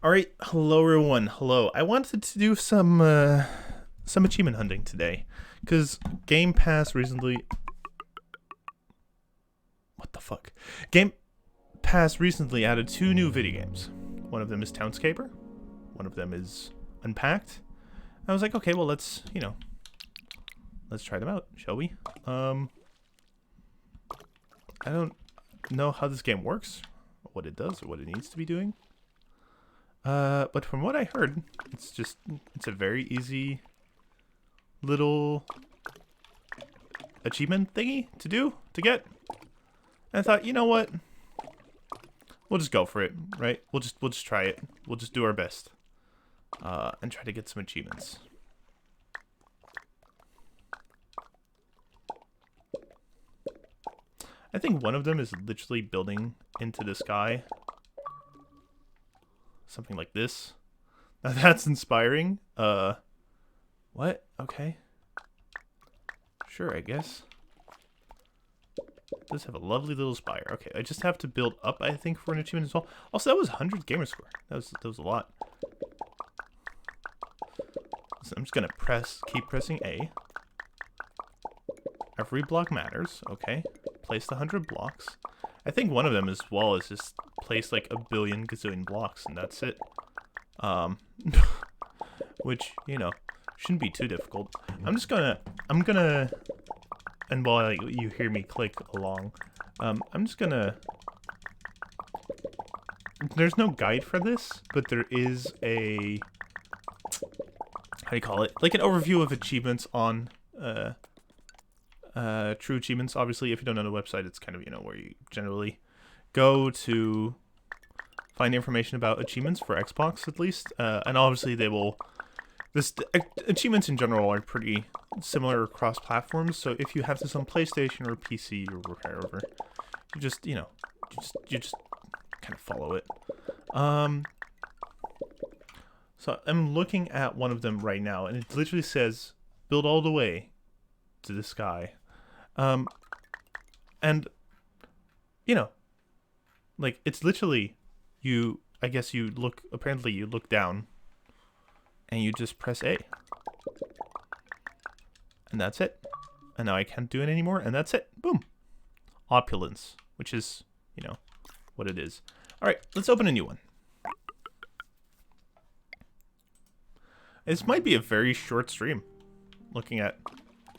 All right, hello everyone. Hello. I wanted to do some achievement hunting today, cause Game Pass recently. What the fuck? Game Pass recently added two new video games. One of them is Townscaper. One of them is Unpacked. I was like, okay, well let's try them out, shall we? I don't know how this game works, what it does, or what it needs to be doing. But from what I heard, it's a very easy little achievement thingy to get. And I thought, you know what? We'll just go for it, right? We'll just try it. We'll just do our best. And try to get some achievements. I think one of them is literally building into the sky. Something like this. Now that's inspiring. What? Okay. Sure, I guess. It does have a lovely little spire. Okay, I just have to build up, I think, for an achievement as well. Also, that was 100 gamer score. That was a lot. So I'm just gonna keep pressing A. Every block matters. Okay. Place the 100 blocks. I think one of them as well is just place like a billion gazillion blocks and that's it. Which, you know, shouldn't be too difficult. I'm gonna, and while you hear me click along, I'm just gonna, there's no guide for this, but there is a, how do you call it? Like an overview of achievements on, True Achievements. Obviously, if you don't know the website, it's kind of, you know, where you generally go to find information about achievements for Xbox, at least. And obviously, achievements in general are pretty similar across platforms. So if you have this on PlayStation or PC or wherever, you just kind of follow it. So I'm looking at one of them right now, and it literally says, "Build all the way to the sky." And, you know, like, it's literally, apparently you look down, and you just press A. And that's it. And now I can't do it anymore, and that's it. Boom. Opulence, which is, you know, what it is. Alright, let's open a new one. This might be a very short stream, looking at,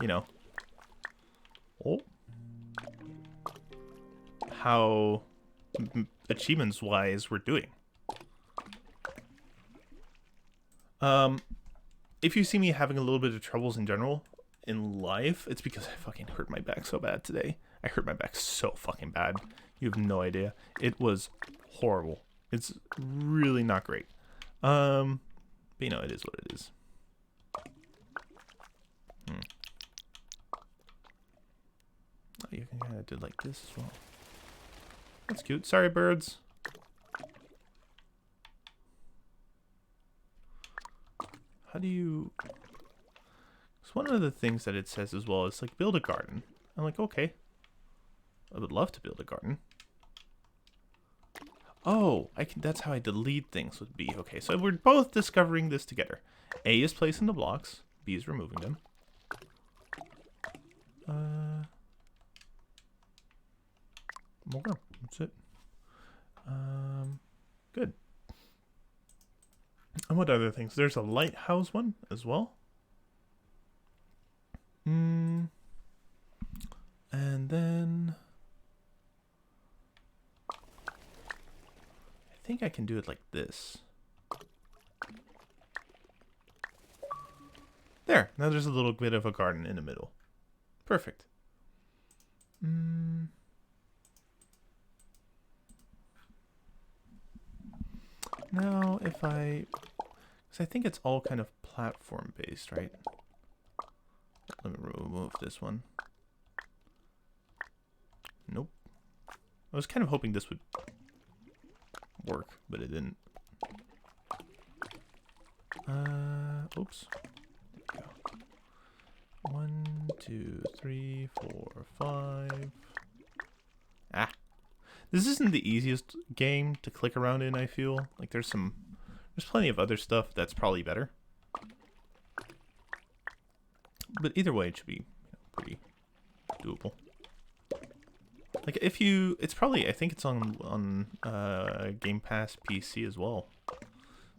you know, how achievements wise we're doing. If you see me having a little bit of troubles in general in life, it's because I fucking hurt my back so bad today. I hurt my back so fucking bad. You have no idea. It was horrible. It's really not great. But you know, it is what it is. Oh, you can kind of do like this as well. That's cute. Sorry, birds. How do you... It's one of the things that it says as well is like build a garden. I'm like, okay. I would love to build a garden. Oh, that's how I delete things with B. Okay, so we're both discovering this together. A is placing the blocks. B is removing them. Okay, that's it. Good. And what other things? There's a lighthouse one as well. And then I think I can do it like this. There. Now there's a little bit of a garden in the middle. Perfect. Now, because I think it's all kind of platform based, right? Let me remove this one. Nope. I was kind of hoping this would work, but it didn't. Oops. There we go. 1, 2, 3, 4, 5. Ah. This isn't the easiest game to click around in, I feel. Like, there's some There's plenty of other stuff that's probably better. But either way, it should be pretty doable. Like if you, it's probably, I think it's on Game Pass PC as well.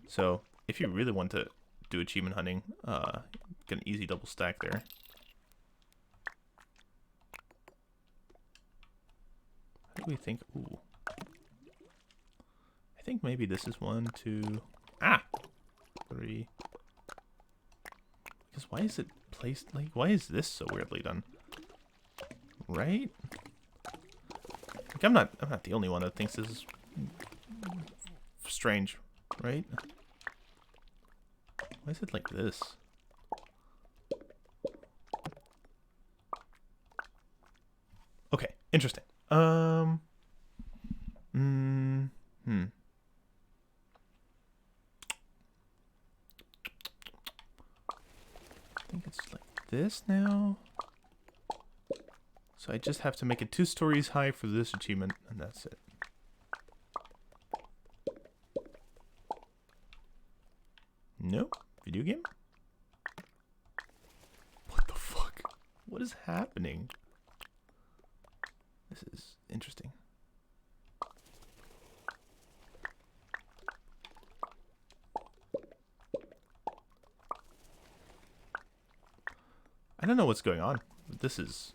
So if you really want to do achievement hunting, get an easy double stack there. How do we think? Ooh, I think maybe this is 1, 2, 3. Because why is it placed like? Why is this so weirdly done? Right? Like I'm not the only one that thinks this is strange, right? Why is it like this? Okay, interesting. I think it's like this now. So I just have to make it 2 stories high for this achievement, and that's it. Nope. Video game? What the fuck? What is happening? This is interesting. I don't know what's going on. This is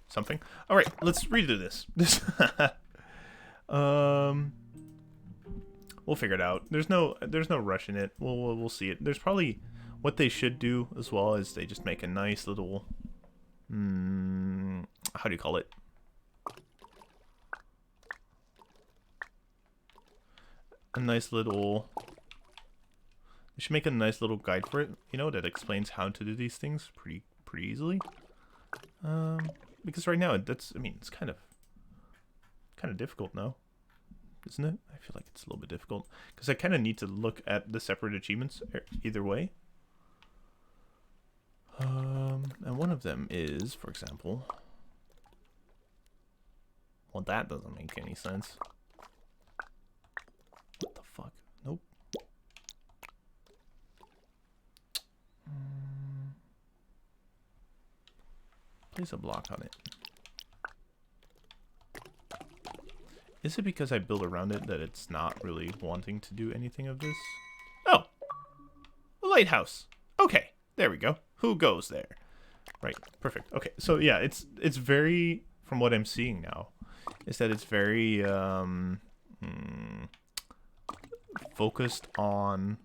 something. All right, let's redo this. We'll figure it out. There's no rush in it. We'll see it. There's probably what they should do as well is they just make a nice little how do you call it? A nice little. They should make a nice little guide for it, you know, that explains how to do these things pretty easily. Because right now it's kind of difficult now, isn't it? I feel like it's a little bit difficult because I kind of need to look at the separate achievements either way. And one of them is, for example, well, that doesn't make any sense. What the fuck? Nope. Place a block on it. Is it because I built around it that it's not really wanting to do anything of this? Oh! A lighthouse! Okay, there we go. Who goes there? Right, perfect. Okay, so yeah, it's very, from what I'm seeing now, is that it's very focused on,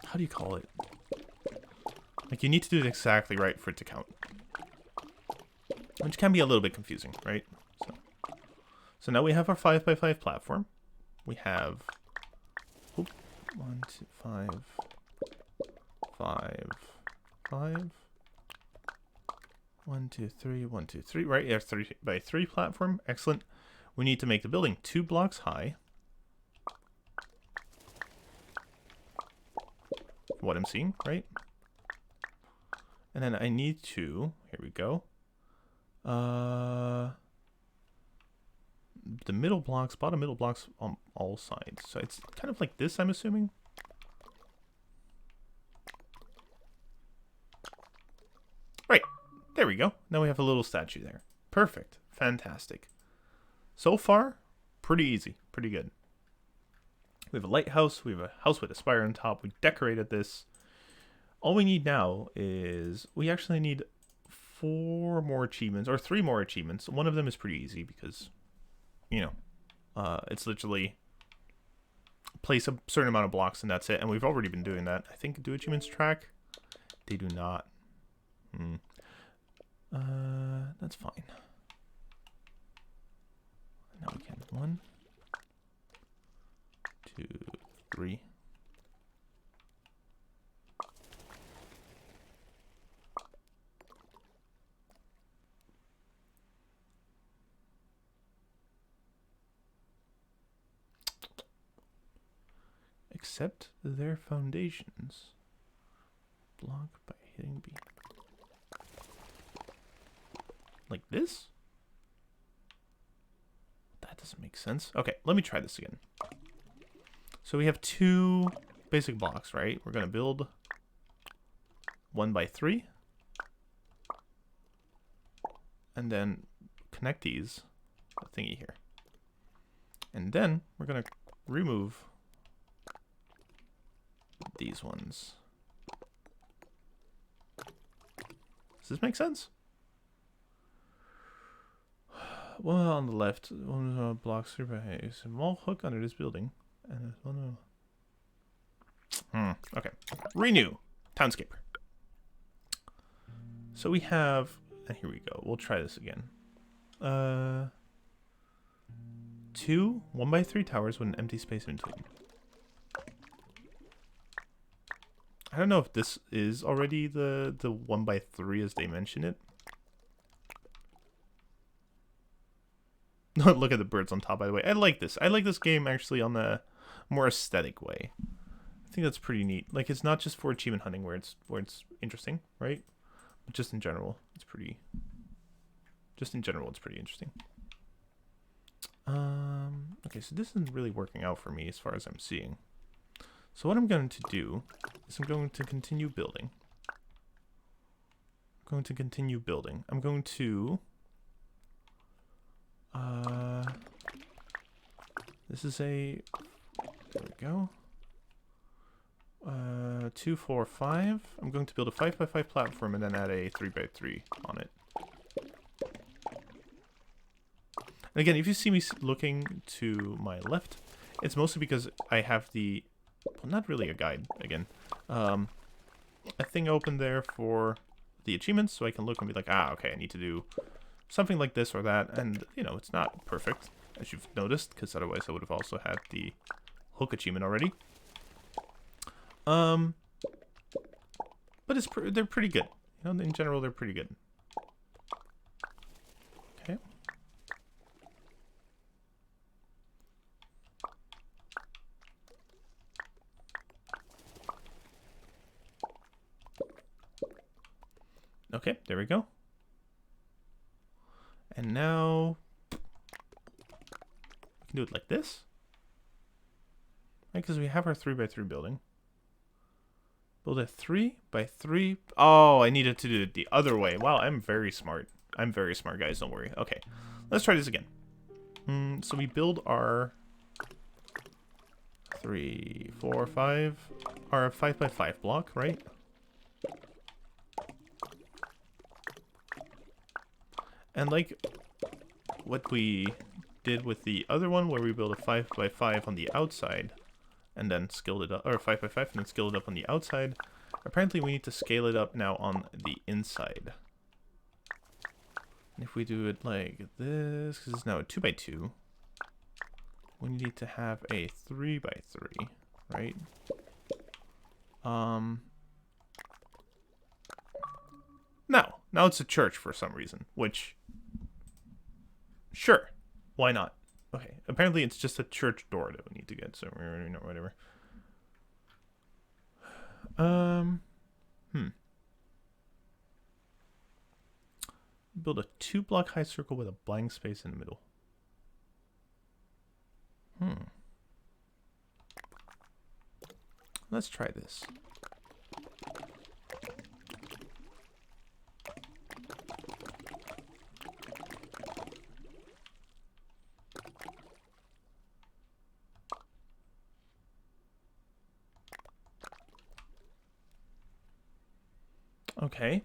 how do you call it? Like, you need to do it exactly right for it to count. Which can be a little bit confusing, right? So now we have our 5x5 platform. We have 1, 2, 5, 5, 5. 1, 2, 3, 1, 2, 3. Right, yeah, 3x3 platform. Excellent. We need to make the building 2 blocks high. What I'm seeing, right? And then I need to, here we go. The middle blocks, bottom middle blocks on all sides. So it's kind of like this, I'm assuming. Right, there we go. Now we have a little statue there. Perfect, fantastic. So far, pretty easy, pretty good. We have a lighthouse, we have a house with a spire on top, we decorated this. All we need now is, we actually need 4 more achievements, or 3 more achievements. One of them is pretty easy because, you know, it's literally place a certain amount of blocks and that's it. And we've already been doing that. I think, do achievements track? They do not. That's fine. Now we can 1, 2, 3. Accept their foundations. Block by hitting B. Like this? That doesn't make sense. Okay, let me try this again. So we have 2 basic blocks, right? We're going to build 1 by 3. And then connect these, thingy here. And then we're going to remove these ones. Does this make sense? Well, on the left, one block super by a small hook under this building. And one. Okay. Renew. Townscape. So we have, and here we go. We'll try this again. 2 1 by 3 towers with an empty space in between. I don't know if this is already the 1 by 3 as they mention it. Look at the birds on top, by the way. I like this. I like this game actually on the more aesthetic way. I think that's pretty neat. Like, it's not just for achievement hunting where it's interesting, right? But just in general, it's pretty. Just in general, it's pretty interesting. Okay, so this isn't really working out for me as far as I'm seeing. So what I'm going to do is I'm going to continue building. I'm going to this is a, there we go. 2 4 5. I'm going to build a 5 by 5 platform and then add a 3 by 3 on it. And again, if you see me looking to my left, it's mostly because I have the, well, not really a guide again, a thing open there for the achievements, so I can look and be like, ah, okay, I need to do something like this or that, and you know, it's not perfect, as you've noticed, because otherwise I would have also had the hook achievement already. But they're pretty good. You know, in general, they're pretty good. Okay. Okay, there we go. And now we can do it like this. Right, because we have our 3 by 3 building. Build a 3 by 3. Oh, I needed to do it the other way. Wow, I'm very smart. I'm very smart, guys. Don't worry. Okay, let's try this again. So we build our 3 4 5, our 5 by 5 block, right? And like what we did with the other one, where we build a 5 by 5 on the outside, and then scaled it up, or 5 by 5 and then scaled it up on the outside. Apparently we need to scale it up now on the inside. And if we do it like this, because it's now a 2 by 2, we need to have a 3 by 3, right? Now it's a church for some reason, which, sure, why not? Okay, apparently it's just a church door that we need to get, so you know, whatever. Build a 2 block high circle with a blank space in the middle. Let's try this. Okay.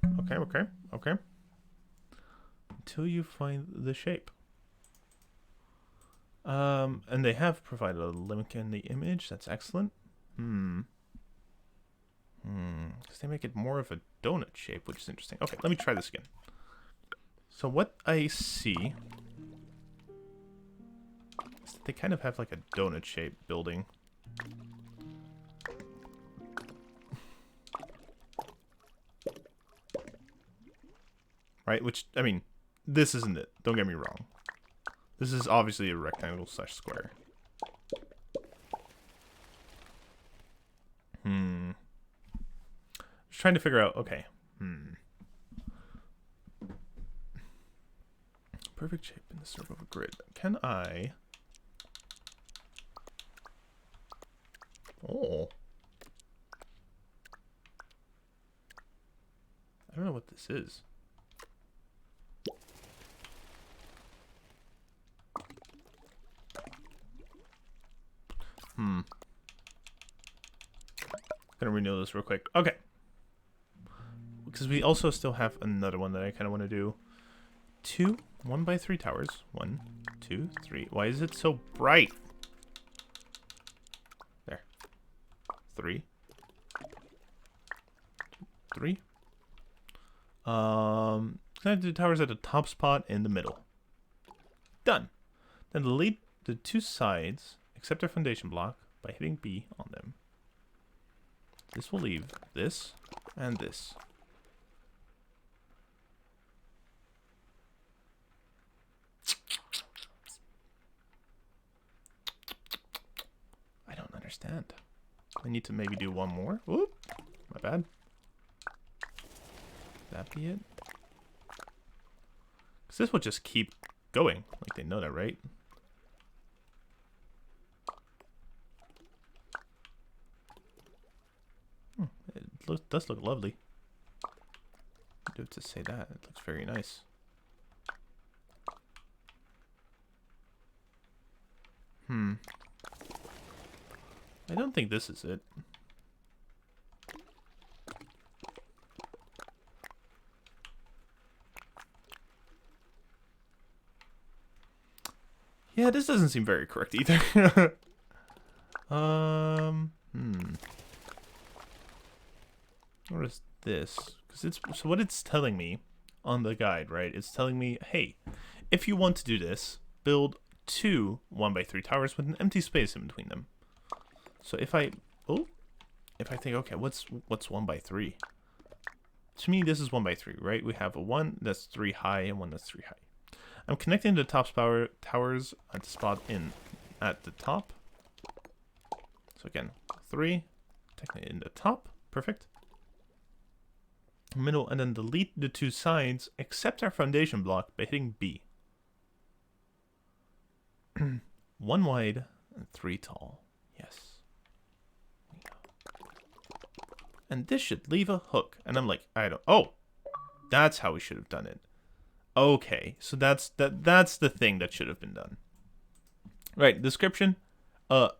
Until you find the shape. And they have provided a link in the image. That's excellent. Because they make it more of a donut shape, which is interesting. Okay, let me try this again. So what I see is that they kind of have like a donut shape building. Right, which, I mean, this isn't it. Don't get me wrong. This is obviously a rectangle / square. Just trying to figure out, okay. Perfect shape in the circle of a grid. Can I Oh. I don't know what this is. Gonna renew this real quick. Okay. Because we also still have another one that I kind of want to do. 2 1x3 towers. 1, 2, 3. Why is it so bright? There. 3. 3. Connect the towers at the top spot in the middle. Done. Then delete the 2 sides, except their foundation block, by hitting B on them. This will leave this and this. I don't understand. I need to maybe do one more. Whoop. My bad. That be it? Because this will just keep going. Like, they know that, right? It does look lovely. I do have to say that. It looks very nice. I don't think this is it. Yeah, this doesn't seem very correct either. What is this? Because it's so what it's telling me on the guide, right? It's telling me, hey, if you want to do this, build 2 1x3 towers with an empty space in between them. So if I think, okay, what's 1x3? To me, this is 1x3, right? We have a 1 that's 3 high and 1 that's 3 high. I'm connecting the top towers at the spot at the top. So again, 3, technically in the top, perfect. Middle, and then delete the 2 sides, except our foundation block, by hitting B. 1 wide and 3 tall. Yes. And this should leave a hook. And I'm like, oh, that's how we should have done it. Okay, so that's the thing that should have been done. Right, description,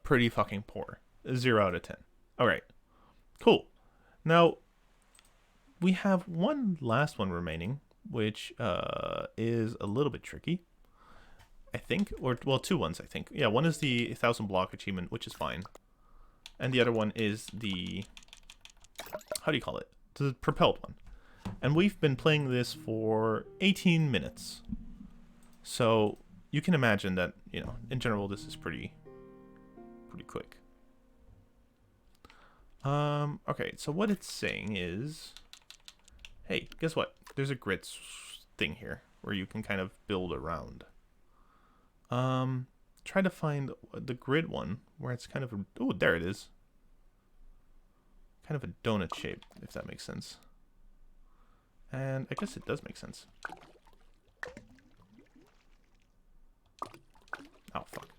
pretty fucking poor. 0 out of 10. All right, cool. Now, we have one last one remaining, which is a little bit tricky, I think. Or, well, 2 ones, I think. Yeah, one is the 1,000 block achievement, which is fine. And the other one is the, how do you call it? The propelled one. And we've been playing this for 18 minutes. So you can imagine that, you know, in general, this is pretty quick. Okay, so what it's saying is, hey, guess what? There's a grid thing here where you can kind of build around. Try to find the grid one where it's kind of a, oh, there it is. Kind of a donut shape, if that makes sense. And I guess it does make sense. Oh, fuck.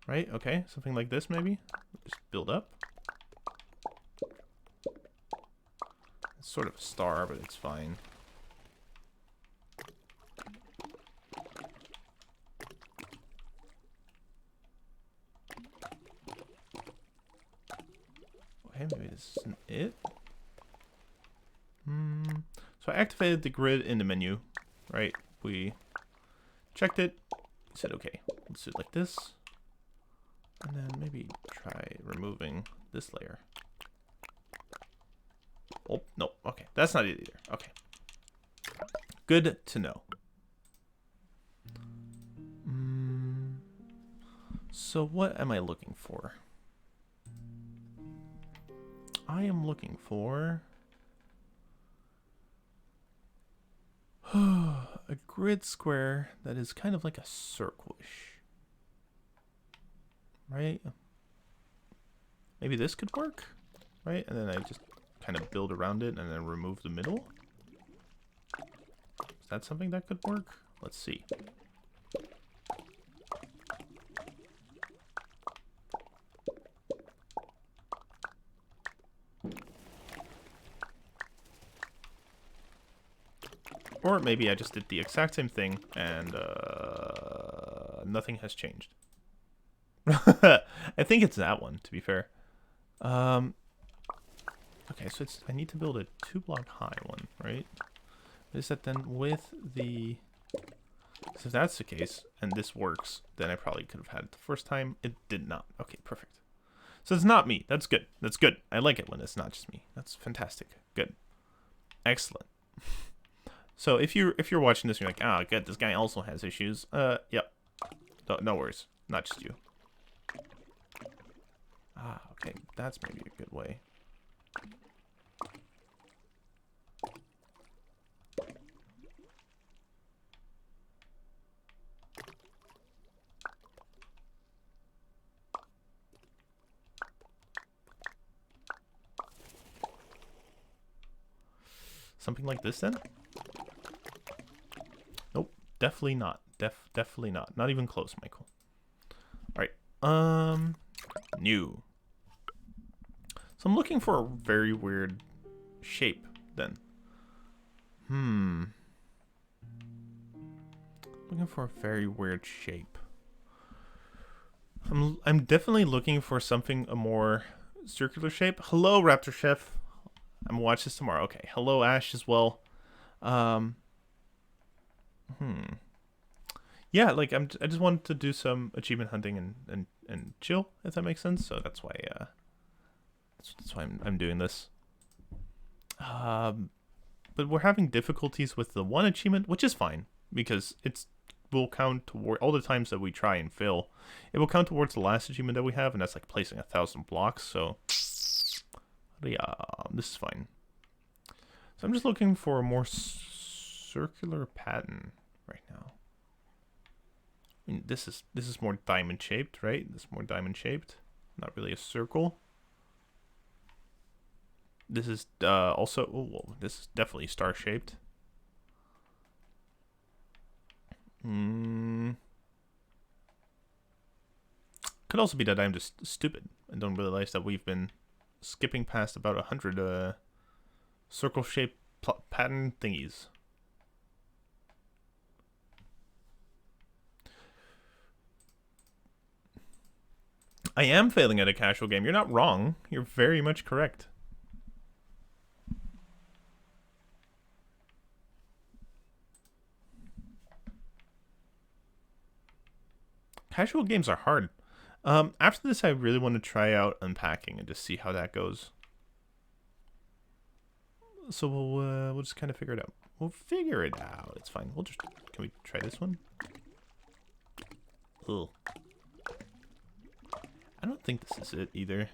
Right, okay, something like this maybe. Just build up. It's sort of a star, but it's fine. Okay, maybe this isn't it. So I activated the grid in the menu, right? We checked it, said okay, let's do it like this. And then maybe try removing this layer. Oh, no, okay, that's not it either. Okay. Good to know. So what am I looking for? I am looking for a grid square that is kind of like a circle-ish. Right? Maybe this could work, right? And then I just kind of build around it and then remove the middle. Is that something that could work? Let's see. Or maybe I just did the exact same thing and nothing has changed. I think it's that one, to be fair. Okay, so I need to build a 2-block high one, right? Is that then with the... So if that's the case, and this works, then I probably could have had it the first time. It did not. Okay, perfect. So it's not me. That's good. That's good. I like it when it's not just me. That's fantastic. Good. Excellent. So if you're watching this and you're like, ah, good, this guy also has issues. Yep. No worries. Not just you. Ah, okay. That's maybe a good way. Something like this then? Nope. Definitely not. Definitely not. Not even close, Michael. Alright. New. So I'm looking for a very weird shape then. Looking for a very weird shape. I'm definitely looking for something a more circular shape. Hello, Raptor Chef. I'm gonna watch this tomorrow. Okay. Hello, Ash as well. Yeah, like I just wanted to do some achievement hunting and chill, if that makes sense. So that's why I'm doing this. But we're having difficulties with the one achievement, which is fine because will count toward all the times that we try and fail. It will count towards the last achievement that we have, and that's like placing 1,000 blocks. So yeah, this is fine. So I'm just looking for a more circular pattern right now. I mean, this is more diamond shaped, right? This is more diamond shaped, not really a circle. This is also, oh, whoa, this is definitely star shaped. Could also be that I'm just stupid and don't realize that we've been skipping past about 100 circle shaped pattern thingies. I am failing at a casual game. You're not wrong. You're very much correct. Casual games are hard. After this, I really want to try out unpacking and just see how that goes. So we'll just kind of figure it out. We'll figure it out. It's fine. We'll just... Can we try this one? Ugh. I don't think this is it either.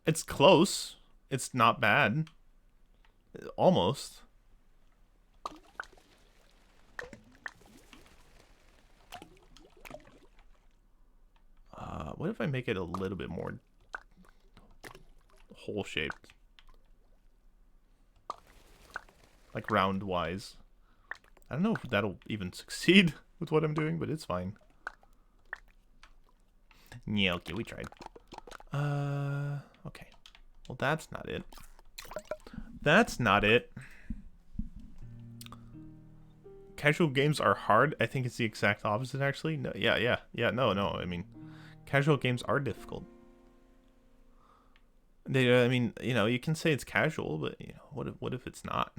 It's close. It's not bad. Almost. What if I make it a little bit more hole shaped? Like round wise. I don't know if that'll even succeed with what I'm doing, but it's fine. Yeah, okay, we tried. Okay. Well, that's not it. That's not it. Casual games are hard. I think it's the exact opposite, actually. No, yeah. No. I mean, casual games are difficult. I mean, you know, you can say it's casual, but you know, what if it's not?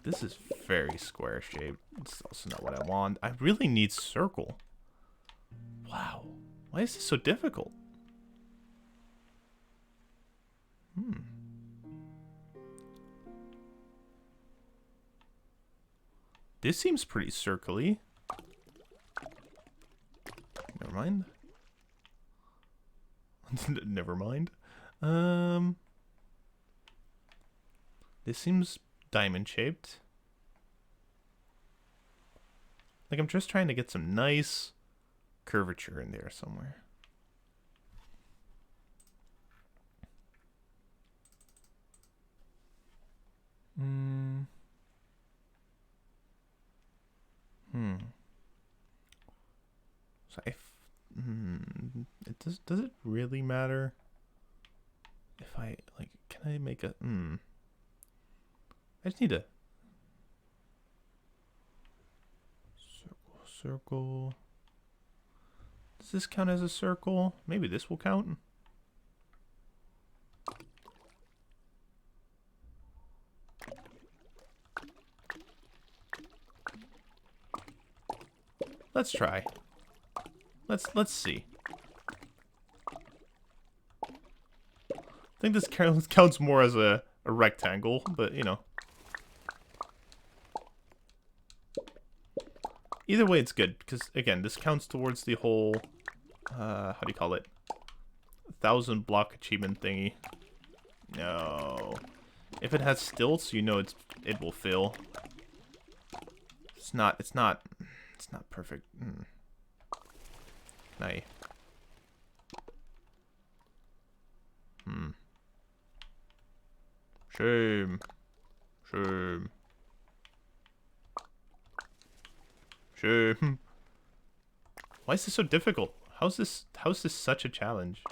This is very square shaped. It's also not what I want. I really need circle. Wow. Why is this so difficult? This seems pretty circly. Never mind. Never mind. This seems diamond shaped. Like, I'm just trying to get some nice curvature in there somewhere. So does it really matter if I, like, can I make a, I just need a circle. Does this count as a circle? Maybe this will count. Let's try. Let's see. I think this counts more as a rectangle, but you know. Either way, it's good because again, this counts towards the whole how do you call it? 1,000 block achievement thingy. No. If it has stilts, you know it will fill. It's not perfect. Can I? Shame. Shame. Shame. Why is this so difficult? How's this such a challenge?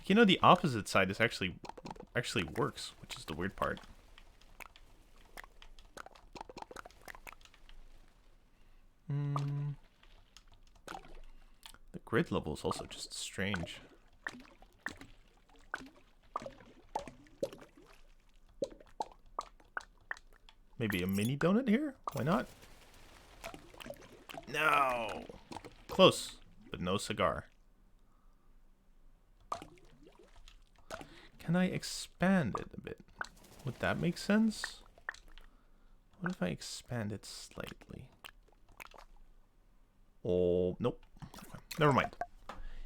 You know, the opposite side is actually works, which is the weird part. The grid level is also just strange. Maybe a mini donut here? Why not? No! Close, but no cigar. Can I expand it a bit? Would that make sense? What if I expand it slightly? Oh, nope. Never mind.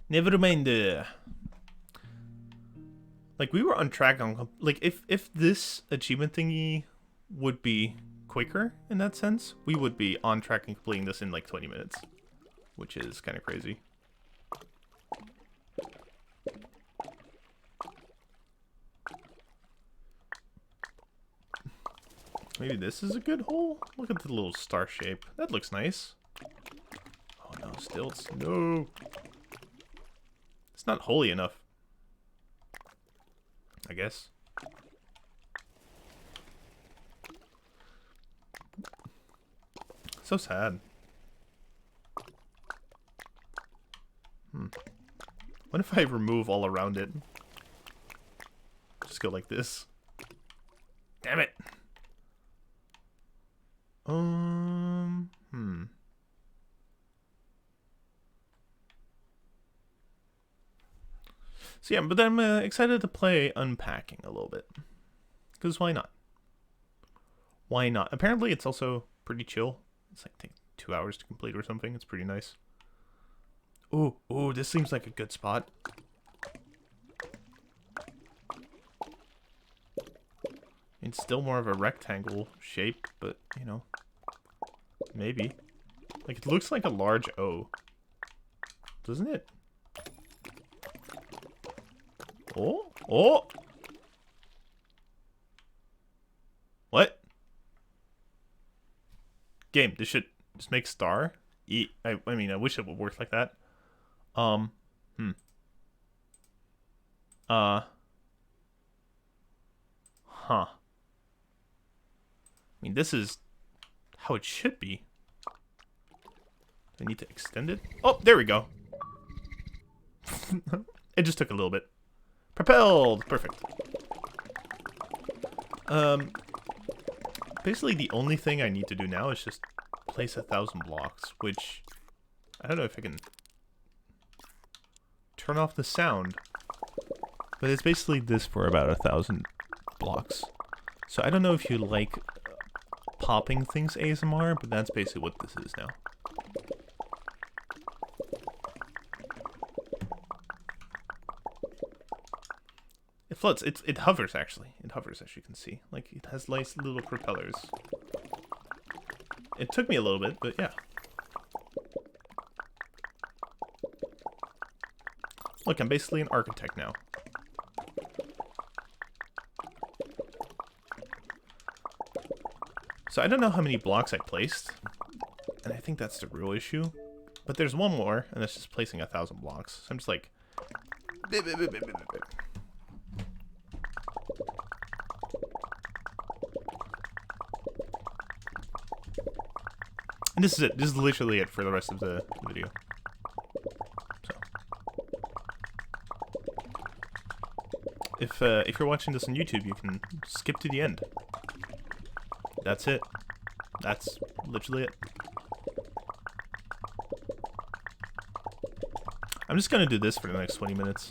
Never mind. Like, we were on track on... Like, if this achievement thingy would be quicker in that sense, we would be on track and completing this in, like, 20 minutes. Which is kind of crazy. Maybe this is a good hole? Look at the little star shape. That looks nice. Oh no, stilts. No. It's not holy enough. I guess. So sad. What if I remove all around it? Just go like this. Damn it. So yeah, but I'm excited to play Unpacking a little bit. Because why not? Why not? Apparently it's also pretty chill. It's like take 2 hours to complete or something. It's pretty nice. Ooh, this seems like a good spot. It's still more of a rectangle shape, but, you know, maybe. Like, it looks like a large O. Doesn't it? Oh! What? Game, this should just make star. I mean, I wish it would work like that. Huh. I mean, this is how it should be. Do I need to extend it? Oh, there we go. It just took a little bit. Propelled! Perfect. Basically the only thing I need to do now is just place 1,000 blocks, which I don't know if I can turn off the sound, but it's basically this for about 1,000 blocks. So I don't know if you like popping things ASMR, but that's basically what this is now. It floats. It hovers, actually. It hovers, as you can see. Like, it has nice little propellers. It took me a little bit, but yeah. Look, I'm basically an architect now. So I don't know how many blocks I placed, and I think that's the real issue. But there's one more, and that's just placing 1,000 blocks. So I'm just like... And this is it. This is literally it for the rest of the video. So, if you're watching this on YouTube, you can skip to the end. That's it. That's literally it. I'm just gonna do this for the next 20 minutes.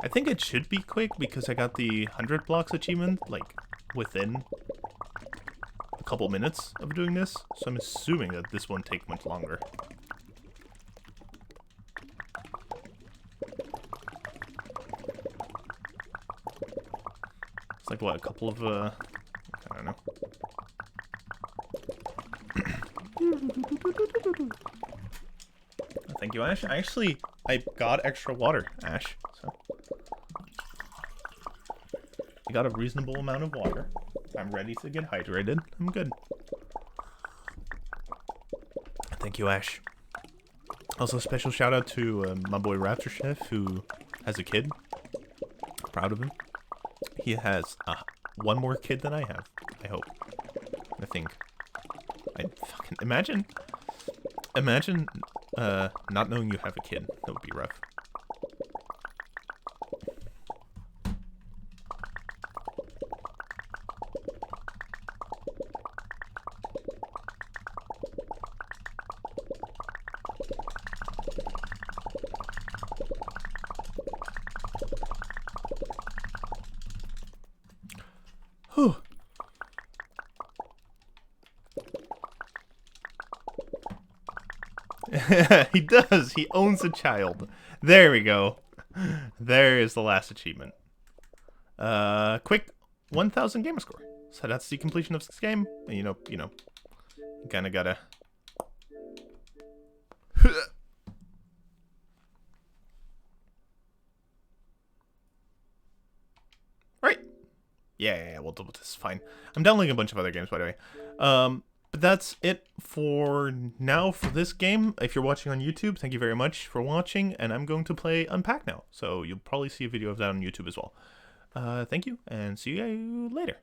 I think it should be quick because I got the 100 blocks achievement, like, within a couple minutes of doing this. So I'm assuming that this won't take much longer. It's like, what, a couple of, I don't know. Thank you, Ash. I got extra water, Ash, so. I got a reasonable amount of water. I'm ready to get hydrated. I'm good. Thank you, Ash. Also, special shout out to my boy Raptor Chef, who has a kid. Proud of him. He has one more kid than I have. I hope. I think. I fucking imagine not knowing you have a kid. That would be rough. Whew. He does. He owns a child. There we go. There is the last achievement. Quick 1,000 gamer score. So that's the completion of this game. And you know, kind of gotta. Right. Yeah, we'll do this. Fine. I'm downloading a bunch of other games, by the way. But that's it for now for this game. If you're watching on YouTube, thank you very much for watching. And I'm going to play Unpack now. So you'll probably see a video of that on YouTube as well. Thank you, and see you later.